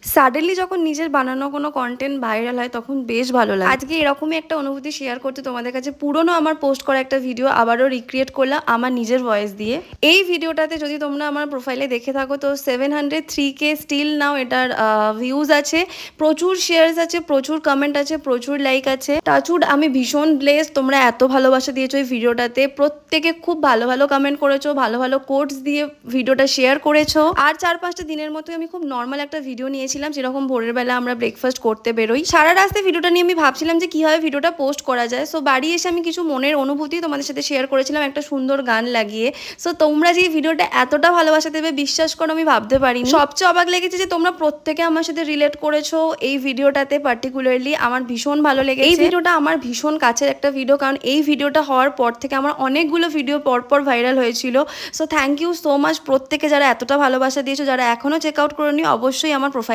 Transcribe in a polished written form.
Suddenly যখন নিজের বানানো কোনো কন্টেন্ট ভাইরাল হয় তখন বেশ ভালো লাগে। আজকে এরকমই একটা অনুভূতি শেয়ার করতে তোমাদের কাছে পুরনো আমার পোস্ট করা একটা ভিডিও আবারও রিক্রিয়েট করলাম আমার নিজের ভয়েস দিয়ে। এই ভিডিওটাতে যদি তোমরা আমার প্রোফাইলে দেখে থাকো তো 703K স্টিল নাও এটার ভিউজ আছে, প্রচুর শেয়ার্স আছে, প্রচুর কমেন্ট আছে, প্রচুর লাইক আছে। টাচউড আমি ভীষণ ব্লেস, তোমরা এত ভালোবাসা দিয়েছো এই ভিডিওটাতে, প্রত্যেকে খুব ভালো ভালো কমেন্ট করেছো, ভালো ভালো কোটস দিয়ে ভিডিওটা শেয়ার করেছো। আর 4-5টা দিনের মতো আমি খুব নর্মাল একটা ভিডিও নিয়েছিলাম, যেরকম ভোরের বেলা আমরা ব্রেকফাস্ট করতে বেরোই। সারা রাস্তায় ভিডিওটা নিয়ে আমি ভাবছিলাম যে কিভাবে ভিডিওটা পোস্ট করা যায়। সো বাড়ি এসে আমি কিছু মনের অনুভূতি তোমাদের সাথে শেয়ার করেছিলাম একটা সুন্দর গান লাগিয়ে। সো তোমরা যে ভিডিওটা এতটা ভালোবাসা দেবে বিশ্বাস করো আমি ভাবতে পারিনি। সবচেয়ে অবাক লেগেছে যে তোমরা প্রত্যেকে আমার সাথে রিলেট করেছো এই ভিডিওটাতে, পার্টিকুলারলি আমার ভীষণ ভালো লেগেছে। এই ভিডিওটা আমার ভীষণ কাছের একটা ভিডিও, কারণ এই ভিডিওটা হওয়ার পর থেকে আমার অনেকগুলো ভিডিও পরপর ভাইরাল হয়েছিল। So thank you so much প্রত্যেকে যারা এতটা ভালোবাসা দিয়েছো, যারা এখনো চেক আউট করোনি অবশ্যই আমার প্রোফাইল